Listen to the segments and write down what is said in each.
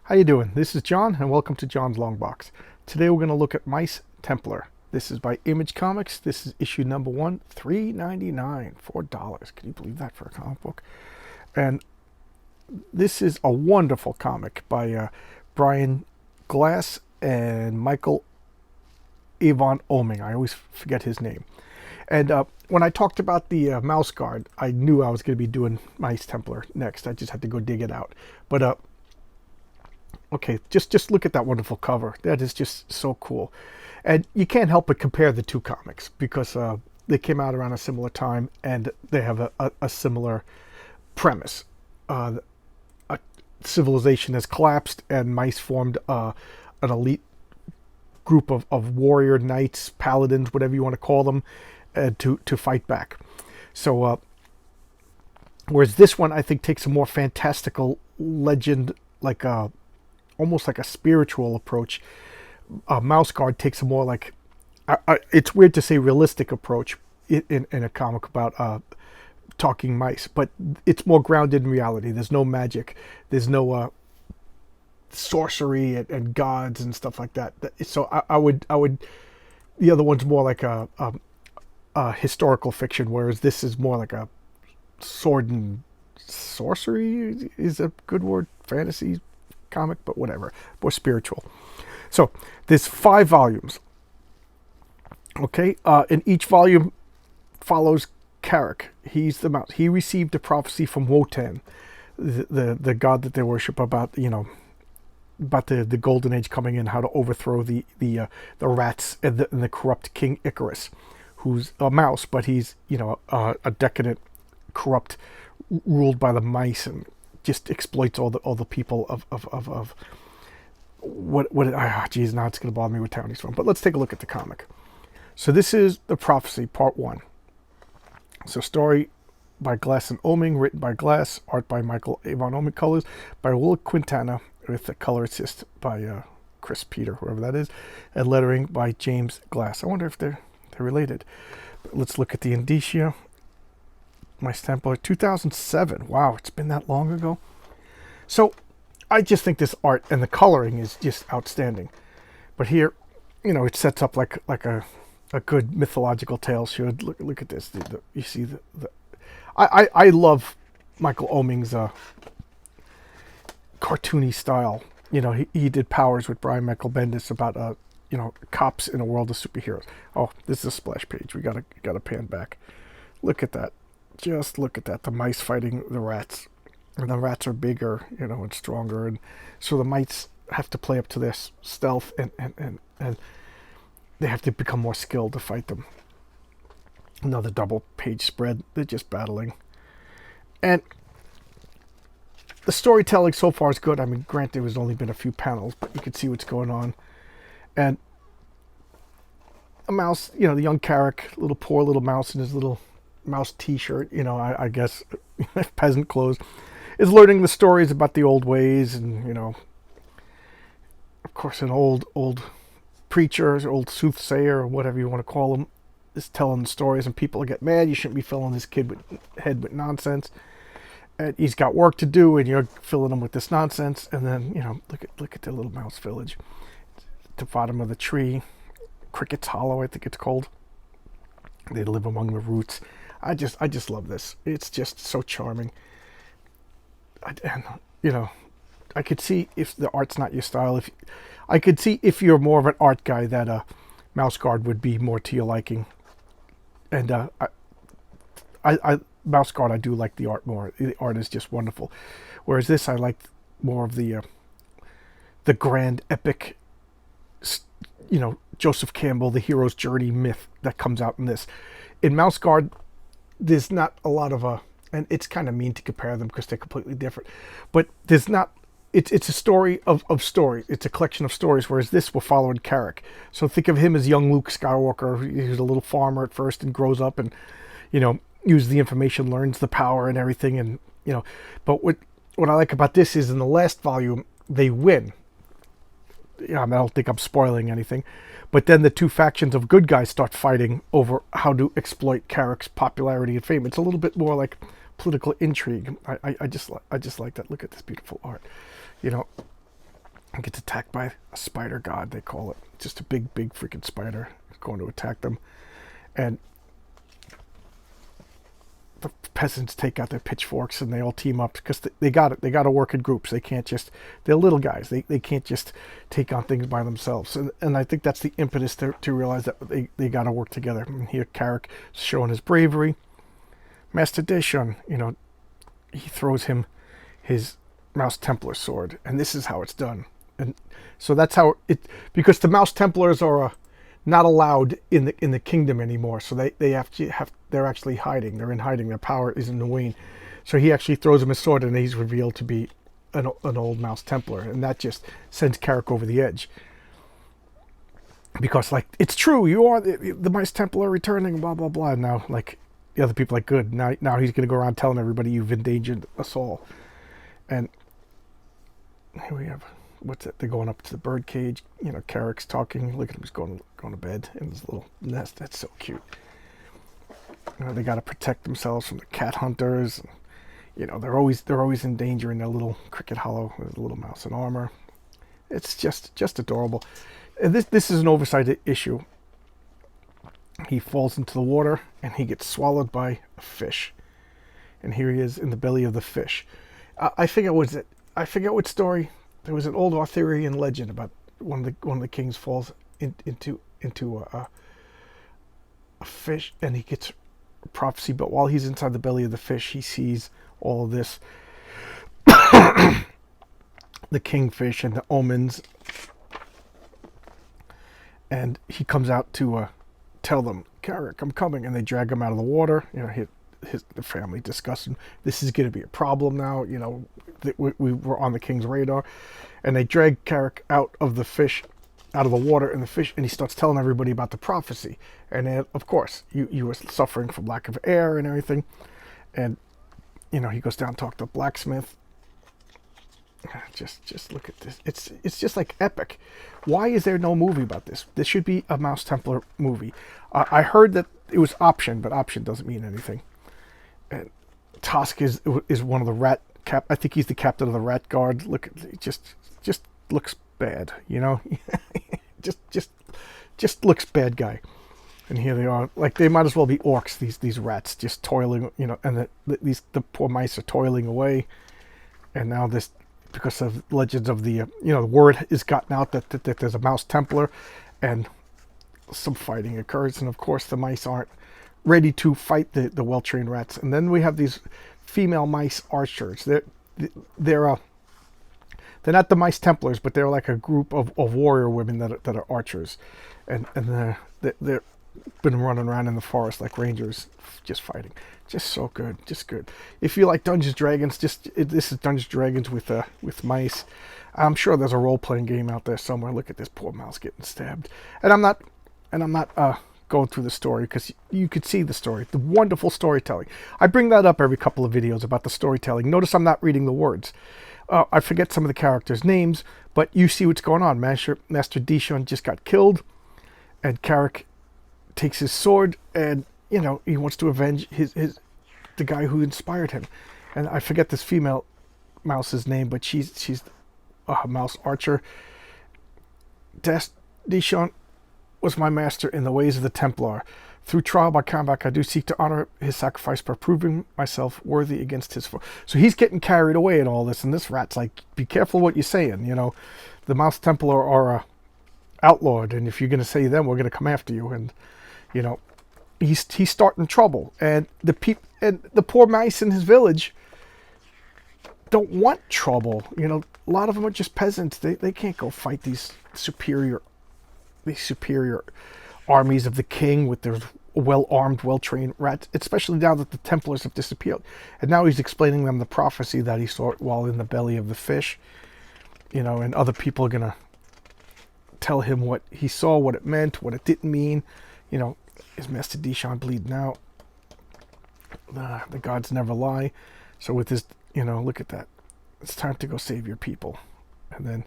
How you doing? This is John, and welcome to John's Long Box. Today we're going to look at Mice Templar. This is by Image Comics. This is issue number one, $3.99, $4. Can you believe that for a comic book? And this is a wonderful comic by Brian Glass and Michael Avon Oeming. I always forget his name. And when I talked about the mouse guard, I knew I was going to be doing Mice Templar next. I just had to go dig it out. But okay, just look at that wonderful cover. That is just so cool. And you can't help but compare the two comics because they came out around a similar time and they have a similar premise. A civilization has collapsed and mice formed an elite group of warrior knights, paladins, whatever you want to call them, to fight back. So whereas this one I think takes a more fantastical legend, like almost like a spiritual approach. Mouse Guard takes a more like, it's weird to say realistic approach in a comic about talking mice, but it's more grounded in reality. There's no magic. There's no sorcery and gods and stuff like that. So I would, the other one's more like a historical fiction, whereas this is more like a sword and sorcery is a good word, fantasy comic, but whatever, more spiritual. So there's 5 volumes. Okay, and each volume follows Carrick. He's the mouse. He received a prophecy from Wotan, the god that they worship, about about the golden age coming in, how to overthrow the rats and the corrupt King Icarus, who's a mouse, but he's a decadent, corrupt, ruled by the mice, and just exploits all the people of geez, now it's going to bother me what town he's from. But let's take a look at the comic. So this is the prophecy, part 1. So story by Glass and Oeming, written by Glass, art by Michael Avon Oeming, colors by Will Quintana, with the color assist by Chris Peter, whoever that is, and lettering by James Glass. I wonder if they're related. But let's look at the indicia. Mice Templar, 2007. Wow, it's been that long ago. So I just think this art and the coloring is just outstanding. But here, it sets up like a good mythological tale should. Look at this. You see I love Michael Oeming's cartoony style. He did Powers with Brian Michael Bendis about cops in a world of superheroes. Oh, this is a splash page. We gotta pan back. Look at that. Just look at that. The mice fighting the rats. And the rats are bigger, and stronger, and so the mice have to play up to their stealth, and they have to become more skilled to fight them. Another double page spread. They're just battling. And the storytelling so far is good. I mean, granted, there's only been a few panels, but you can see what's going on. And a mouse, the young Carrick, poor little mouse in his little mouse t-shirt, I guess peasant clothes, is learning the stories about the old ways, and of course an old preacher, old soothsayer, or whatever you want to call him, is telling the stories, and people get mad. You shouldn't be filling this head with nonsense, and he's got work to do, and you're filling him with this nonsense. And then look at the little mouse village at the bottom of the tree, Cricket's Hollow, I think it's called. They live among the roots. I just love this. It's just so charming. I could see if the art's not your style. I could see if you're more of an art guy that Mouse Guard would be more to your liking. And I Mouse Guard, I do like the art more. The art is just wonderful. Whereas this, I like more of the grand epic, Joseph Campbell, the hero's journey myth that comes out in this. In Mouse Guard, there's not a lot of and it's kind of mean to compare them because they're completely different. But there's not, it's a story of stories. It's a collection of stories, whereas this, we're following Carrick. So think of him as young Luke Skywalker. He's a little farmer at first and grows up and, uses the information, learns the power and everything. And, but what I like about this is in the last volume, they win. I don't think I'm spoiling anything. But then the two factions of good guys start fighting over how to exploit Carrick's popularity and fame. It's a little bit more like political intrigue. I just like that. Look at this beautiful art. He gets attacked by a spider god, they call it. Just a big, big freaking spider going to attack them. And the peasants take out their pitchforks and they all team up because they got it. They got to work in groups. They can't just, they're little guys. They can't just take on things by themselves. And I think that's the impetus to realize that they got to work together. And here Carrick is showing his bravery. Master Dishon, he throws him his Mouse Templar sword. And this is how it's done. And so that's how because the Mouse Templars are not allowed in the kingdom anymore. So they're actually hiding. They're in hiding. Their power is in the wane. So he actually throws him his sword, and he's revealed to be an old Mouse Templar, and that just sends Carrick over the edge. Because it's true, you are the Mice Templar returning, blah blah blah. And now the other people good. Now he's gonna go around telling everybody you've endangered us all. And here we have. What's it? They're going up to the bird cage. Carrick's talking. Look at him. He's going to bed in his little nest. That's so cute. They got to protect themselves from the cat hunters. They're always in danger in their little cricket hollow with a little mouse in armor. It's just adorable. And this is an oversight issue. He falls into the water and he gets swallowed by a fish. And here he is in the belly of the fish. I forget what story. There was an old Arthurian legend about one of the kings falls into a fish, and he gets a prophecy. But while he's inside the belly of the fish, he sees all of this, the kingfish and the omens, and he comes out to tell them, "Carrick, I'm coming," and they drag him out of the water. The family discussing this is going to be a problem now. We were on the king's radar, and they drag Carrick out of the water, and he starts telling everybody about the prophecy. And then, of course, you were suffering from lack of air and everything. And he goes down and talks to the blacksmith. Just look at this. It's just epic. Why is there no movie about this? This should be a Mouse Templar movie. I heard that it was option, but option doesn't mean anything. And Tosk is one of the rat cap. I think he's the captain of the rat guard. Look, it just looks bad, just looks bad guy. And here they are, they might as well be orcs. These rats just toiling, and the poor mice are toiling away. And now this, because of legends of the the word is gotten out that there's a Mouse Templar, and some fighting occurs, and of course the mice aren't ready to fight the well-trained rats. And then we have these female mice archers. They're not the Mice Templars, but they're like a group of warrior women that are archers, and they're been running around in the forest like rangers, just fighting. Just so good, just good. If you like Dungeons & Dragons, this is Dungeons & Dragons with mice. I'm sure there's a role-playing game out there somewhere. Look at this poor mouse getting stabbed, and I'm not going through the story because you could see the story, the wonderful storytelling. I bring that up every couple of videos about the storytelling. Notice I'm not reading the words. I forget some of the characters' names, but you see what's going on. Master Dishon just got killed, and Carrick takes his sword, and he wants to avenge the guy who inspired him. And I forget this female mouse's name, but she's a mouse archer. Dishon was my master in the ways of the Templar. Through trial by combat, I do seek to honor his sacrifice by proving myself worthy against his foe. So he's getting carried away in all this, and this rat's like, be careful what you're saying. The Mouse Templar are outlawed, and if you're going to say them, we're going to come after you. And he's starting trouble, and the poor mice in his village don't want trouble. A lot of them are just peasants. They can't go fight these superior armies of the king with their well-armed, well-trained rats, especially now that the Templars have disappeared. And now he's explaining them the prophecy that he saw while in the belly of the fish, and other people are going to tell him what he saw, what it meant, what it didn't mean. Is Master Dishon bleeding out? The gods never lie. So with his, look at that. It's time to go save your people. And then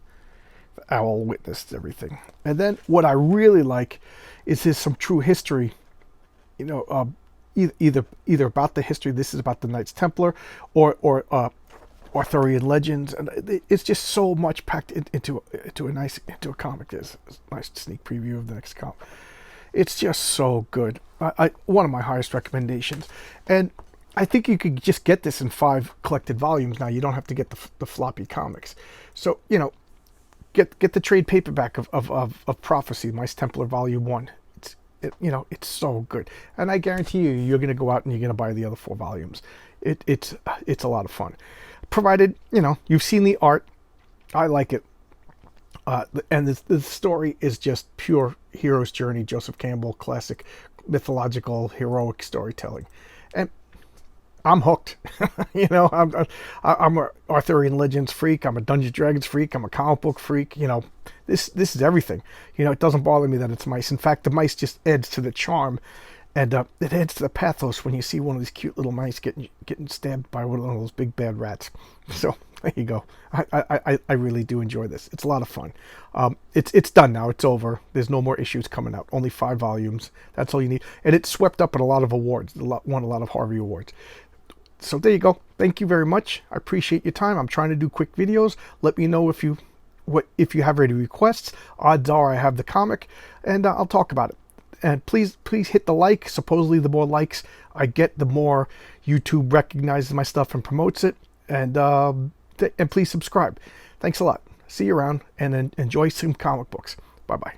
the owl witnessed everything. And then what I really like is some true history. Either about the history. This is about the Knights Templar, or Arthurian legends, and it's just so much packed into a comic. There's a nice sneak preview of the next comic. It's just so good. One of my highest recommendations, and I think you could just get this in 5 collected volumes now. You don't have to get the floppy comics. So get the trade paperback of Prophecy, Mice Templar Volume 1. It's so good, and I guarantee you're going to go out and you're going to buy the other 4 volumes. It's a lot of fun, provided you've seen the art. I like it, and the story is just pure hero's journey. Joseph Campbell, classic mythological heroic storytelling, and I'm hooked. I'm an Arthurian Legends freak. I'm a Dungeons Dragons freak. I'm a comic book freak. This is everything. It doesn't bother me that it's mice. In fact, the mice just adds to the charm, and it adds to the pathos when you see one of these cute little mice getting stabbed by one of those big bad rats. So there you go. I really do enjoy this. It's a lot of fun. It's done now. It's over. There's no more issues coming out. Only 5 volumes. That's all you need. And it's swept up at a lot of awards. Won a lot of Harvey Awards. So there you go. Thank you very much. I appreciate your time. I'm trying to do quick videos. Let me know if you have any requests. Odds are I have the comic, and I'll talk about it. And please hit the like. Supposedly the more likes I get, the more YouTube recognizes my stuff and promotes it. And please subscribe. Thanks a lot. See you around, and enjoy some comic books. Bye bye.